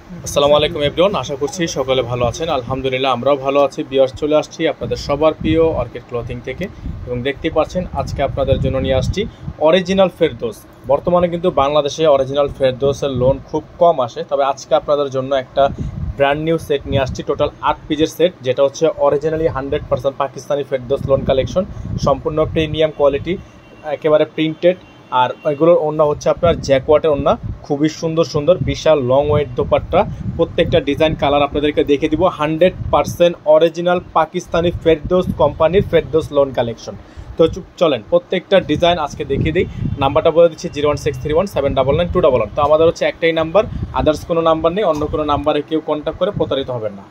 আসসালামু আলাইকুম এভরিওয়ান, আশা করছি সকলে ভালো আছেন। আলহামদুলিল্লাহ আমরাও ভালো আছি। ভিউয়ার্স, চলে আসছি আপনাদের সবার প্রিয় অর্কিড ক্লথিং থেকে এবং দেখতেই পাচ্ছেন আজকে আপনাদের জন্য নিয়ে আসছি অরিজিনাল ফেরদৌস। বর্তমানে কিন্তু বাংলাদেশে অরিজিনাল ফেরদৌসের লোন খুব কম আসে, তবে আজকে আপনাদের জন্য একটা ব্র্যান্ড নিউ সেট নিয়ে আসছি, টোটাল 8 পিসের সেট, যেটা হচ্ছে originally 100% Pakistani Ferdous loan collection, সম্পূর্ণ প্রিমিয়াম কোয়ালিটি, একেবারে প্রিন্টেড। আর এগুলোর ওড়না হচ্ছে আপনার জ্যাকওয়াটের ওড়না, খুবই সুন্দর সুন্দর বিশাল লং ওয়েট দোপাট্টা। প্রত্যেকটা ডিজাইন কালার আপনাদেরকে দেখে দিব। 100% অরিজিনাল পাকিস্তানি ফেরদৌস কোম্পানির ফেরদৌস লোন কালেকশন। তো চলেন প্রত্যেকটা ডিজাইন আজকে দেখিয়ে দিই। নাম্বারটা বলে দিচ্ছি 01631799211। তো আমাদের হচ্ছে একটাই নাম্বার, আদার্স কোনো নাম্বার নেই, অন্য কোনো নাম্বারে কেউ কন্ট্যাক্ট করে প্রতারিত হবেন না।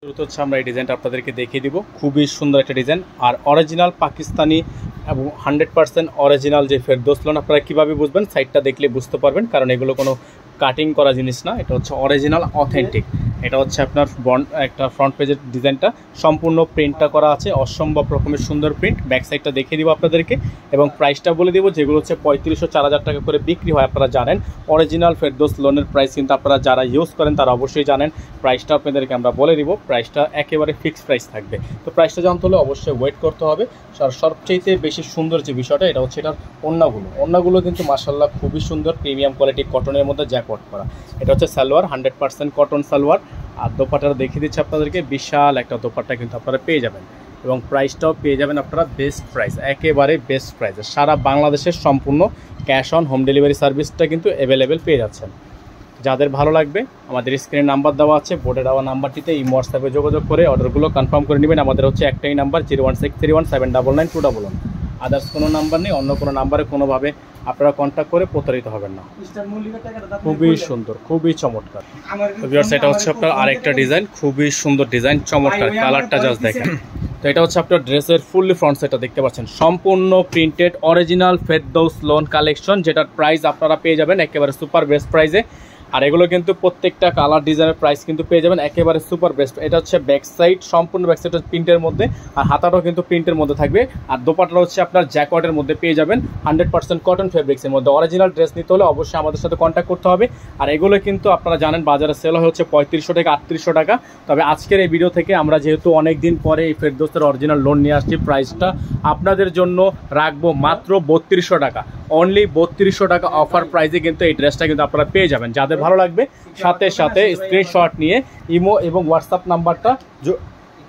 শুরুতে হচ্ছে আমরা এই ডিজাইনটা আপনাদেরকে দেখিয়ে দিব, খুবই সুন্দর একটা ডিজাইন। আর অরিজিনাল পাকিস্তানি এবং 100% অরিজিনাল যে ফেরদৌস লোন, আপনারা কীভাবে বুঝবেন? সাইটটা দেখলে বুঝতে পারবেন, কারণ এগুলো কোনো কাটিং করা জিনিস না, এটা হচ্ছে অরিজিনাল অথেন্টিক। এটা হচ্ছে আপনার একটা ফ্রন্ট পেজের ডিজাইনটা, সম্পূর্ণ প্রিন্টটা করা আছে, অসম্ভব রকমের সুন্দর প্রিন্ট। ব্যাক সাইডটা দেখিয়ে দিব আপনাদেরকে এবং প্রাইসটা বলে দিব। যেগুলো হচ্ছে 3500-4000 টাকা করে বিক্রি হয়, আপনারা জানেন অরিজিনাল ফেরদৌস লোনের প্রাইস কিন্তু আপনারা যারা ইউজ করেন তারা অবশ্যই জানেন। প্রাইসটা আপনাদেরকে আমরা বলে দিব, প্রাইসটা একেবারে ফিক্সড প্রাইস থাকবে। তো প্রাইসটা জানতে হলে অবশ্যই ওয়েট করতে হবে। আর সবচেয়ে বেশি সুন্দর যে বিষয়টা, এটা হচ্ছে এটার ওড়নাগুলো কিন্তু মাশাআল্লাহ খুবই সুন্দর, প্রিমিয়াম কোয়ালিটি কটনের মধ্যে জ্যাকওয়াট করা। এটা হচ্ছে সালোয়ার, 100% কটন সালোয়ার। আর দোপাট্টাটা দেখিয়ে দিচ্ছি আপনাদেরকে, বিশাল একটা দোপাট্টা কিন্তু আপনারা পেয়ে যাবেন এবং প্রাইসটাও পেয়ে যাবেন আপনারা বেস্ট প্রাইস, একেবারে বেস্ট প্রাইসে। সারা বাংলাদেশের সম্পূর্ণ ক্যাশ অন হোম ডেলিভারি সার্ভিসটা কিন্তু অ্যাভেলেবেল পেয়ে যাচ্ছেন। যাদের ভালো লাগবে আমাদের স্ক্রিনে নাম্বার দেওয়া আছে, বোর্ডে দেওয়া নাম্বারটিতে এই হোয়াটসঅ্যাপে যোগাযোগ করে অর্ডারগুলো কনফার্ম করে নেবেন। আমাদের হচ্ছে একটাই নাম্বার 01631799211। আদার্স কোনো নাম্বার নেই, অন্য কোনো নাম্বারে কোনোভাবে আপনারা কন্ট্যাক্ট করে প্রতারিত হবেন না। খুবই সুন্দর, খুবই চমৎকার। এটা হচ্ছে আপনার আরেকটা ডিজাইন, খুবই সুন্দর ডিজাইন, চমৎকার কালারটা জাস্ট দেখেন। তো এটা হচ্ছে আপনার ড্রেসের ফুললি ফ্রন্ট সেটটা দেখতে পাচ্ছেন, সম্পূর্ণ printed original Ferdous loan collection, যেটার প্রাইস আপনারা পেয়ে যাবেন একেবারে সুপার বেস্ট প্রাইসে। আর এগুলো কিন্তু প্রত্যেকটা কালার ডিজাইনের প্রাইস কিন্তু পেয়ে যাবেন একেবারে সুপার বেস্ট। এটা হচ্ছে ব্যাক সাইড, সম্পূর্ণ ব্যাক সাইড প্রিন্টের মধ্যে, আর হাতাটাও কিন্তু প্রিন্টের মধ্যে থাকবে। আর দোপাট্টা হচ্ছে আপনার জ্যাকওয়াটের মধ্যে পেয়ে যাবেন, 100% কটন ফেব্রিক্সের মধ্যে। অরিজিনাল ড্রেস নিতে হলে অবশ্যই আমাদের সাথে কন্ট্যাক্ট করতে হবে। আর এগুলো কিন্তু আপনারা জানেন বাজারে সেল হচ্ছে 3500 থেকে 3800 টাকা। তবে আজকের এই ভিডিও থেকে আমরা যেহেতু অনেক দিন পরে এই ফেরদৌসের অরিজিনাল লোন নিয়ে আসছি, প্রাইসটা আপনাদের জন্য রাখবো মাত্র 3200 টাকা। অনলি 3200 টাকা অফার প্রাইসে কিন্তু এই ড্রেসটা কিন্তু আপনারা পেয়ে যাবেন। যাদের ভালো লাগবে সাথে সাথে স্ক্রিনশট নিয়ে ইমো এবং হোয়াটসঅ্যাপ নাম্বারটা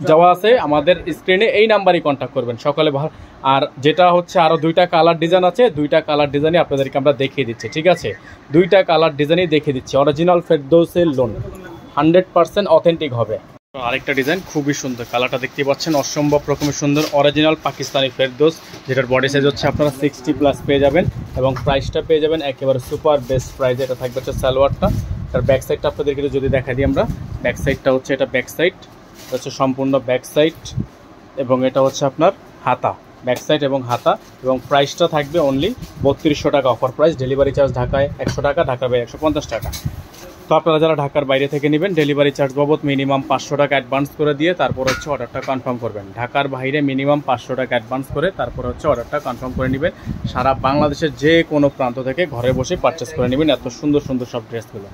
দেওয়া আছে আমাদের স্ক্রিনে, এই নাম্বারই কন্ট্যাক্ট করবেন সকালে। আর যেটা হচ্ছে আরও 2টা কালার ডিজাইন আছে, 2টা কালার ডিজাইনই আপনাদেরকে আমরা দেখিয়ে দিচ্ছি, ঠিক আছে? 2টা কালার ডিজাইনই দেখিয়ে দিচ্ছি। অরিজিনাল ফেরদৌসের লোন 100% অথেন্টিক হবে। আরেকটা ডিজাইন খুবই সুন্দর, কালারটা দেখতে পাচ্ছেন অসম্ভব রকমের সুন্দর, অরিজিনাল পাকিস্তানি ফেরদৌস, যেটার বডি সাইজ হচ্ছে আপনারা 60+ পেয়ে যাবেন এবং প্রাইসটা পেয়ে যাবেন একেবারে সুপার বেস্ট প্রাইসে। এটা থাকবে হচ্ছে সালোয়ারটা। তার ব্যাক সাইডটা আপনাদেরকে যদি দেখা দিই আমরা, ব্যাক সাইডটা হচ্ছে এটা ব্যাক সাইড হচ্ছে সম্পূর্ণ ব্যাক সাইড, এবং এটা হচ্ছে আপনার হাতা, ব্যাক সাইড এবং হাতা, এবং প্রাইসটা থাকবে অনলি 3200 টাকা অফার প্রাইস। ডেলিভারি চার্জ ঢাকায় 100 টাকা, ঢাকার বাইরে 150 টাকা। তো আপনারা যারা ঢাকার বাইরে থেকে নেবেন ডেলিভারি চার্জ বাবদ মিনিমাম 500 টাকা অ্যাডভান্স করে দিয়ে তারপর হচ্ছে অর্ডারটা কনফার্ম করবেন। ঢাকার বাইরে মিনিমাম 500 টাকা অ্যাডভান্স করে তারপর হচ্ছে অর্ডারটা কনফার্ম করে নেবেন। সারা বাংলাদেশের যে কোনো প্রান্ত থেকে ঘরে বসে পারচেস করে নেবেন এত সুন্দর সুন্দর সব ড্রেসগুলো।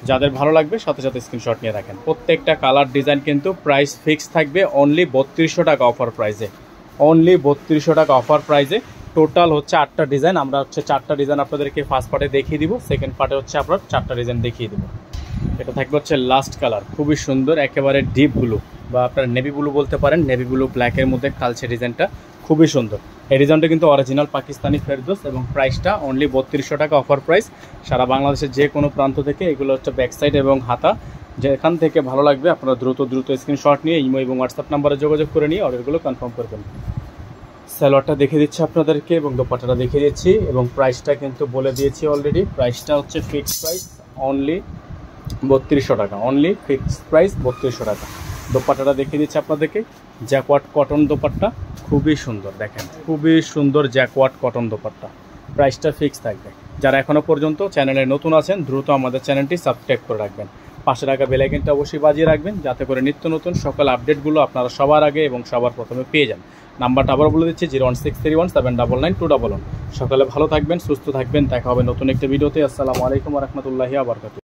যাদের ভালো লাগবে সাথে সাথে স্ক্রিনশট নিয়ে রাখেন। প্রত্যেকটা কালার ডিজাইন কিন্তু প্রাইস ফিক্স থাকবে অনলি 3200 টাকা অফার প্রাইসে, অনলি 3200 টাকা অফার প্রাইসে। টোটাল হচ্ছে 8টা ডিজাইন, আমরা হচ্ছে 4টা ডিজাইন আপনাদেরকে ফার্স্ট পার্টে দেখিয়ে দিব, সেকেন্ড পার্টে হচ্ছে আপনার 4টা ডিজাইন দেখিয়ে দিব। এটা থাকবে হচ্ছে লাস্ট কালার, খুবই সুন্দর, একেবারে ডিপ ব্লু বা আপনার নেভি ব্লু বলতে পারেন, নেভি ব্লু ব্ল্যাকের মধ্যে কালচে ডিজাইনটা খুবই সুন্দর। এই ডিজাইনটা কিন্তু অরিজিনাল পাকিস্তানি ফেরদৌস এবং প্রাইসটা অনলি 3200 টাকা অফার প্রাইস। সারা বাংলাদেশের যে কোনো প্রান্ত থেকে এগুলো হচ্ছে ব্যাক সাইড এবং হাতা, যেখান থেকে ভালো লাগবে আপনারা দ্রুত স্ক্রিনশট নিয়ে ইমো এবং হোয়াটসঅ্যাপ নাম্বারে যোগাযোগ করে নিয়ে অর্ডারগুলো কনফার্ম করবেন। সালোয়ারটা দেখে দিচ্ছি আপনাদেরকে এবং দোপাট্টাটা দেখে দিচ্ছি এবং প্রাইসটা কিন্তু বলে দিয়েছি অলরেডি। প্রাইসটা হচ্ছে ফিক্সড প্রাইস অনলি 3200 টাকা, অনলি ফিক্সড প্রাইস 3200 টাকা। দোপাট্টাটা দেখিয়ে দিচ্ছি আপনাদেরকে, জ্যাকওয়াট কটন দোপাট্টা, খুবই সুন্দর, দেখেন খুবই সুন্দর জ্যাকওয়াট কটন দোপাট্টা। প্রাইসটা ফিক্স থাকবে। যারা এখনও পর্যন্ত চ্যানেলে নতুন আছেন দ্রুত আমাদের চ্যানেলটি সাবস্ক্রাইব করে রাখবেন, পাশে রাখা বেল আইকনটা অবশ্যই বাজিয়ে রাখবেন, যাতে করে নিত্য নতুন সকল আপডেটগুলো আপনারা সবার আগে এবং সবার প্রথমে পেয়ে যান। নাম্বারটা আবার বলে দিচ্ছি 01631799211। সকালে ভালো থাকবেন, সুস্থ থাকবেন, দেখা হবে নতুন একটা ভিডিওতে। আসসালামু আলাইকুম ওয়া রাহমাতুল্লাহি ওয়া বারাকাতুহু।